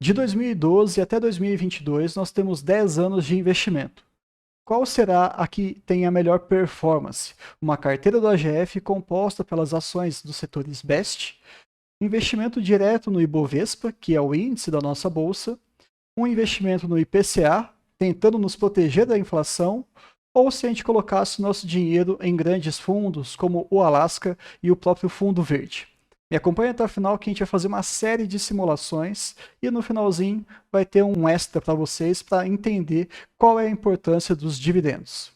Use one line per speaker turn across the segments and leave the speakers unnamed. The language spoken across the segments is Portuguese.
De 2012 até 2022, nós temos 10 anos de investimento. Qual será a que tem a melhor performance? Uma carteira do AGF composta pelas ações dos setores BEST, investimento direto no Ibovespa, que é o índice da nossa bolsa, um investimento no IPCA, tentando nos proteger da inflação, ou se a gente colocasse nosso dinheiro em grandes fundos, como o Alasca e o próprio Fundo Verde. Me acompanha até o final que a gente vai fazer uma série de simulações e no finalzinho vai ter um extra para vocês para entender qual é a importância dos dividendos.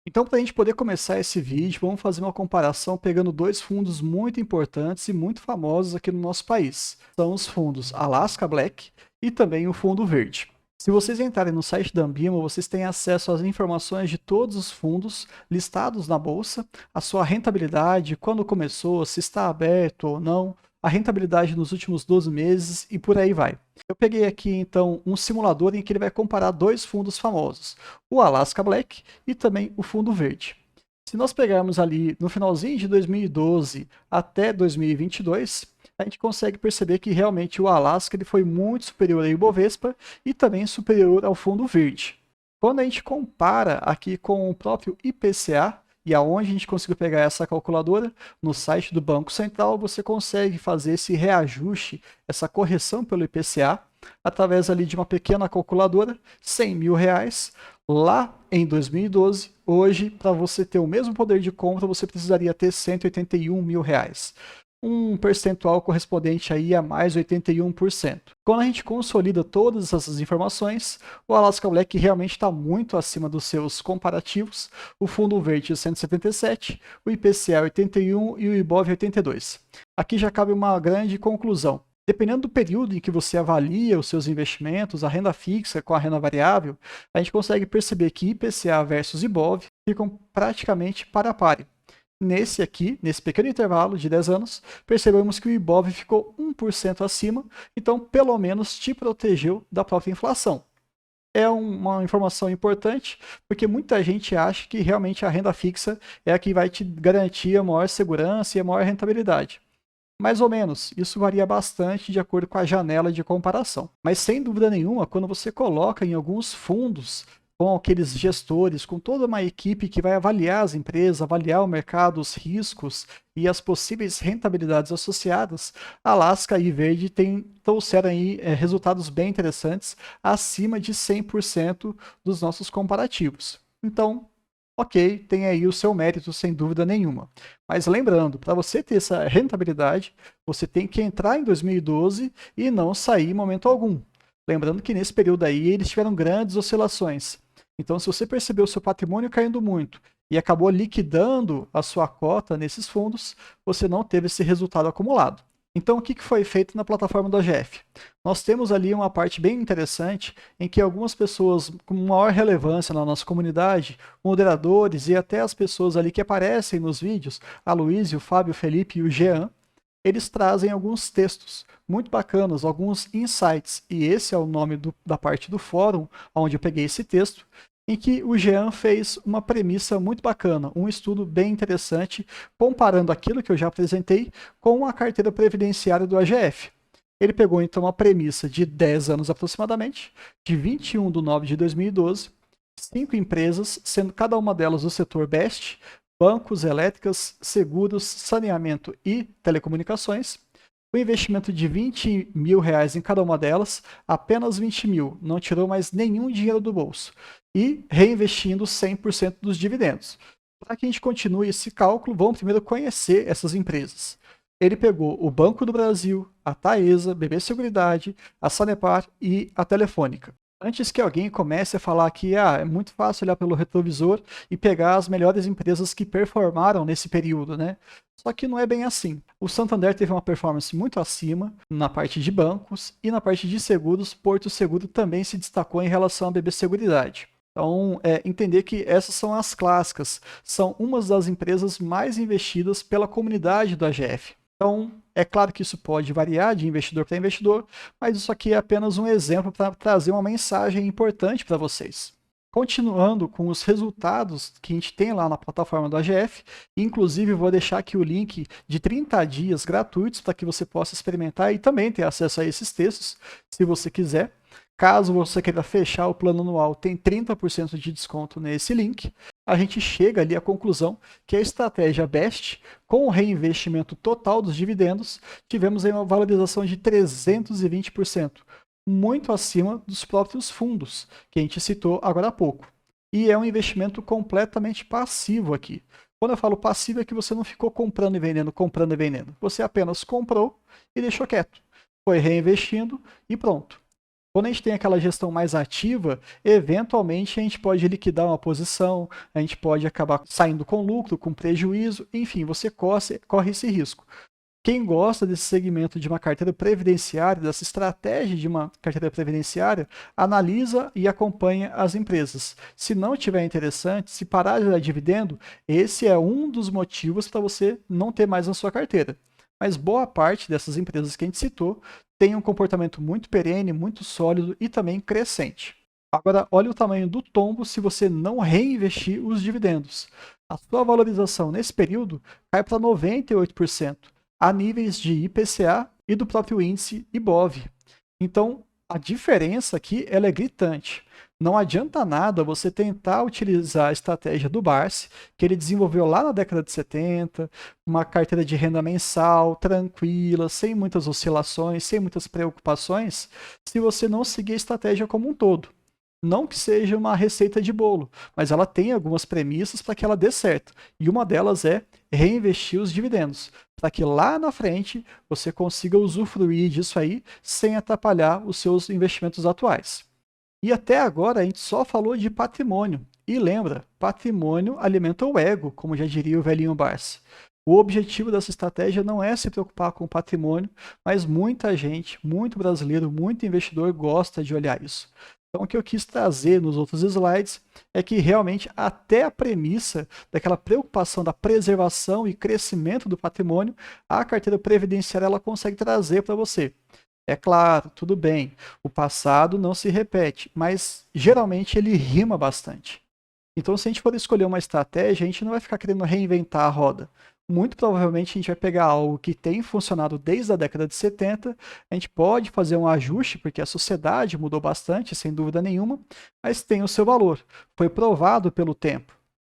Então, para a gente poder começar esse vídeo, vamos fazer uma comparação pegando dois fundos muito importantes e muito famosos aqui no nosso país. São os fundos Alaska Black e também o Fundo Verde. Se vocês entrarem no site da Ambima, vocês têm acesso às informações de todos os fundos listados na bolsa, a sua rentabilidade, quando começou, se está aberto ou não, a rentabilidade nos últimos 12 meses e por aí vai. Eu peguei aqui então um simulador em que ele vai comparar dois fundos famosos, o Alaska Black e também o Fundo Verde. Se nós pegarmos ali no finalzinho de 2012 até 2022, a gente consegue perceber que realmente o Alaska ele foi muito superior ao Ibovespa e também superior ao Fundo Verde. Quando a gente compara aqui com o próprio IPCA, e aonde a gente conseguiu pegar essa calculadora, no site do Banco Central, você consegue fazer esse reajuste, essa correção pelo IPCA, através ali de uma pequena calculadora, R$ 100.000, lá em 2012. Hoje, para você ter o mesmo poder de compra, você precisaria ter R$ 181.000. Um percentual correspondente aí a mais 81%. Quando a gente consolida todas essas informações, o Alaska Black realmente está muito acima dos seus comparativos, o Fundo Verde 177, o IPCA 81 e o Ibov 82. Aqui já cabe uma grande conclusão. Dependendo do período em que você avalia os seus investimentos, a renda fixa com a renda variável, a gente consegue perceber que IPCA versus Ibov ficam praticamente para a páreo. Nesse aqui, nesse pequeno intervalo de 10 anos, percebemos que o Ibov ficou 1% acima, então pelo menos te protegeu da própria inflação. É uma informação importante, porque muita gente acha que realmente a renda fixa é a que vai te garantir a maior segurança e a maior rentabilidade. Mais ou menos, isso varia bastante de acordo com a janela de comparação. Mas sem dúvida nenhuma, quando você coloca em alguns fundos, com aqueles gestores, com toda uma equipe que vai avaliar as empresas, avaliar o mercado, os riscos e as possíveis rentabilidades associadas, Alaska e Verde trouxeram aí resultados bem interessantes, acima de 100% dos nossos comparativos. Então, ok, tem aí o seu mérito, sem dúvida nenhuma. Mas lembrando, para você ter essa rentabilidade, você tem que entrar em 2012 e não sair em momento algum. Lembrando que nesse período aí eles tiveram grandes oscilações. Então, se você percebeu o seu patrimônio caindo muito e acabou liquidando a sua cota nesses fundos, você não teve esse resultado acumulado. Então, o que foi feito na plataforma do AGF? Nós temos ali uma parte bem interessante em que algumas pessoas com maior relevância na nossa comunidade, moderadores e até as pessoas ali que aparecem nos vídeos, a Luiz, o Fábio, o Felipe e o Jean, eles trazem alguns textos muito bacanas, alguns insights, e esse é o nome da parte do fórum, onde eu peguei esse texto, em que o Jean fez uma premissa muito bacana, um estudo bem interessante, comparando aquilo que eu já apresentei com a carteira previdenciária do AGF. Ele pegou então uma premissa de 10 anos aproximadamente, de 21 de 9 de 2012, 5 empresas, sendo cada uma delas do setor BEST, bancos, elétricas, seguros, saneamento e telecomunicações. O investimento de R$ 20.000 em cada uma delas, apenas 20 mil, não tirou mais nenhum dinheiro do bolso. E reinvestindo 100% dos dividendos. Para que a gente continue esse cálculo, vamos primeiro conhecer essas empresas. Ele pegou o Banco do Brasil, a Taesa, BB Seguridade, a Sanepar e a Telefônica. Antes que alguém comece a falar que é muito fácil olhar pelo retrovisor e pegar as melhores empresas que performaram nesse período, né? Só que não é bem assim. O Santander teve uma performance muito acima na parte de bancos e na parte de seguros, Porto Seguro também se destacou em relação à BB Seguridade. Então, entender que essas são as clássicas, são umas das empresas mais investidas pela comunidade do AGF. Então, é claro que isso pode variar de investidor para investidor, mas isso aqui é apenas um exemplo para trazer uma mensagem importante para vocês. Continuando com os resultados que a gente tem lá na plataforma do AGF, inclusive vou deixar aqui o link de 30 dias gratuitos para que você possa experimentar e também ter acesso a esses textos, se você quiser. Caso você queira fechar o plano anual, tem 30% de desconto nesse link. A gente chega ali à conclusão que a estratégia BEST, com o reinvestimento total dos dividendos, tivemos aí uma valorização de 320%. Muito acima dos próprios fundos, que a gente citou agora há pouco. E é um investimento completamente passivo aqui. Quando eu falo passivo, é que você não ficou comprando e vendendo, comprando e vendendo. Você apenas comprou e deixou quieto. Foi reinvestindo e pronto. Quando a gente tem aquela gestão mais ativa, eventualmente a gente pode liquidar uma posição, a gente pode acabar saindo com lucro, com prejuízo, enfim, você corre esse risco. Quem gosta desse segmento de uma carteira previdenciária, dessa estratégia de uma carteira previdenciária, analisa e acompanha as empresas. Se não tiver interessante, se parar de dar dividendo, esse é um dos motivos para você não ter mais na sua carteira. Mas boa parte dessas empresas que a gente citou tem um comportamento muito perene, muito sólido e também crescente. Agora, olha o tamanho do tombo se você não reinvestir os dividendos. A sua valorização nesse período cai para 98%. A níveis de IPCA e do próprio índice IBOV. Então, a diferença aqui ela é gritante. Não adianta nada você tentar utilizar a estratégia do Barsi, que ele desenvolveu lá na década de 70, uma carteira de renda mensal, tranquila, sem muitas oscilações, sem muitas preocupações, se você não seguir a estratégia como um todo. Não que seja uma receita de bolo, mas ela tem algumas premissas para que ela dê certo. E uma delas é reinvestir os dividendos, para que lá na frente você consiga usufruir disso aí sem atrapalhar os seus investimentos atuais. E até agora a gente só falou de patrimônio. E lembra, patrimônio alimenta o ego, como já diria o velhinho Barsi. O objetivo dessa estratégia não é se preocupar com o patrimônio, mas muita gente, muito brasileiro, muito investidor gosta de olhar isso. Então, o que eu quis trazer nos outros slides é que realmente até a premissa daquela preocupação da preservação e crescimento do patrimônio, a carteira previdenciária ela consegue trazer para você. É claro, tudo bem, o passado não se repete, mas geralmente ele rima bastante. Então, se a gente for escolher uma estratégia, a gente não vai ficar querendo reinventar a roda. Muito provavelmente a gente vai pegar algo que tem funcionado desde a década de 70, a gente pode fazer um ajuste, porque a sociedade mudou bastante, sem dúvida nenhuma, mas tem o seu valor. Foi provado pelo tempo.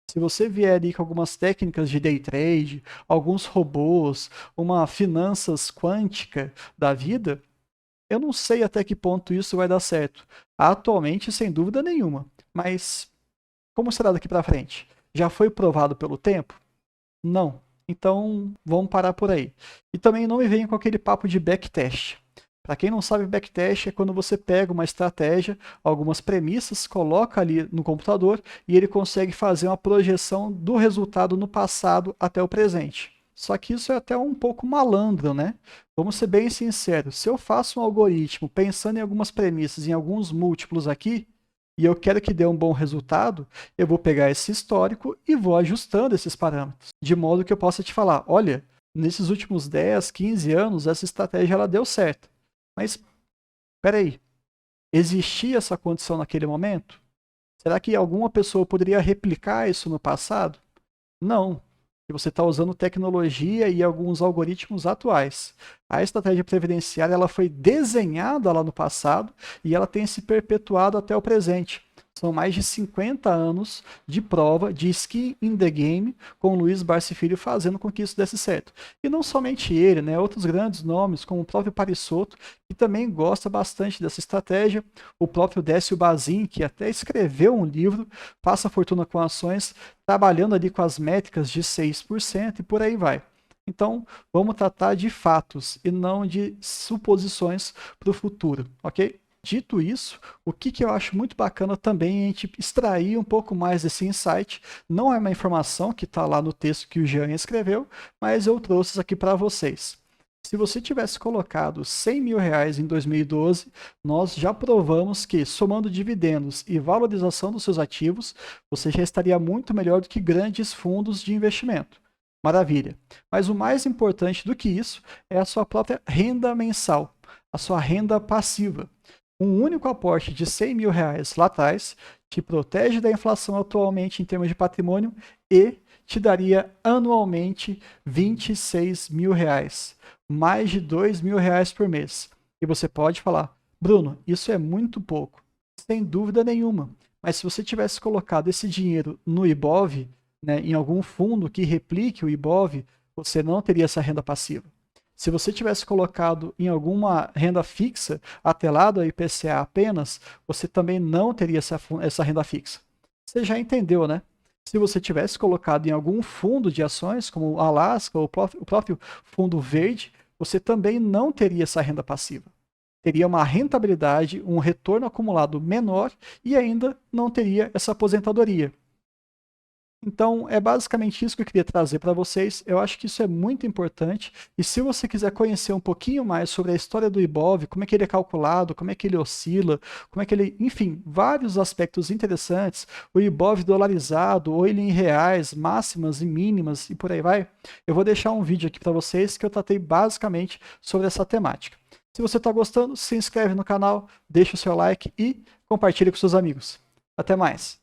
Se você vier ali com algumas técnicas de day trade, alguns robôs, uma finanças quântica da vida, eu não sei até que ponto isso vai dar certo. Atualmente, sem dúvida nenhuma, mas como será daqui para frente? Já foi provado pelo tempo? Não. Então, vamos parar por aí. E também não me venha com aquele papo de backtest. Para quem não sabe, backtest é quando você pega uma estratégia, algumas premissas, coloca ali no computador e ele consegue fazer uma projeção do resultado no passado até o presente. Só que isso é até um pouco malandro, né? Vamos ser bem sinceros. Se eu faço um algoritmo pensando em algumas premissas, em alguns múltiplos aqui, e eu quero que dê um bom resultado, eu vou pegar esse histórico e vou ajustando esses parâmetros, de modo que eu possa te falar, olha, nesses últimos 10, 15 anos, essa estratégia ela deu certo. Mas, espera aí, existia essa condição naquele momento? Será que alguma pessoa poderia replicar isso no passado? Não. Você está usando tecnologia e alguns algoritmos atuais. A estratégia previdenciária ela foi desenhada lá no passado e ela tem se perpetuado até o presente. São mais de 50 anos de prova, de skin in the game, com o Luiz Barsi Filho fazendo com que isso desse certo. E não somente ele, né? Outros grandes nomes, como o próprio Parisotto, que também gosta bastante dessa estratégia. O próprio Décio Bazin, que até escreveu um livro, Faça Fortuna com Ações, trabalhando ali com as métricas de 6% e por aí vai. Então, vamos tratar de fatos e não de suposições para o futuro, ok? Dito isso, o que eu acho muito bacana também é a gente extrair um pouco mais desse insight. Não é uma informação que está lá no texto que o Jean escreveu, mas eu trouxe isso aqui para vocês. Se você tivesse colocado 100 mil reais em 2012, nós já provamos que, somando dividendos e valorização dos seus ativos, você já estaria muito melhor do que grandes fundos de investimento. Maravilha. Mas o mais importante do que isso é a sua própria renda mensal, a sua renda passiva. Um único aporte de 100 mil reais lá atrás te protege da inflação atualmente em termos de patrimônio e te daria anualmente 26 mil reais, mais de 2 mil reais por mês. E você pode falar, Bruno, isso é muito pouco, sem dúvida nenhuma. Mas se você tivesse colocado esse dinheiro no Ibov, né, em algum fundo que replique o Ibov, você não teria essa renda passiva. Se você tivesse colocado em alguma renda fixa, atrelado ao IPCA apenas, você também não teria essa renda fixa. Você já entendeu, né? Se você tivesse colocado em algum fundo de ações, como o Alaska ou o próprio fundo verde, você também não teria essa renda passiva. Teria uma rentabilidade, um retorno acumulado menor e ainda não teria essa aposentadoria. Então, é basicamente isso que eu queria trazer para vocês. Eu acho que isso é muito importante. E se você quiser conhecer um pouquinho mais sobre a história do Ibov, como é que ele é calculado, como é que ele oscila, como é que ele, enfim, vários aspectos interessantes, o Ibov dolarizado, ou ele em reais, máximas e mínimas e por aí vai, eu vou deixar um vídeo aqui para vocês que eu tratei basicamente sobre essa temática. Se você está gostando, se inscreve no canal, deixa o seu like e compartilhe com seus amigos. Até mais!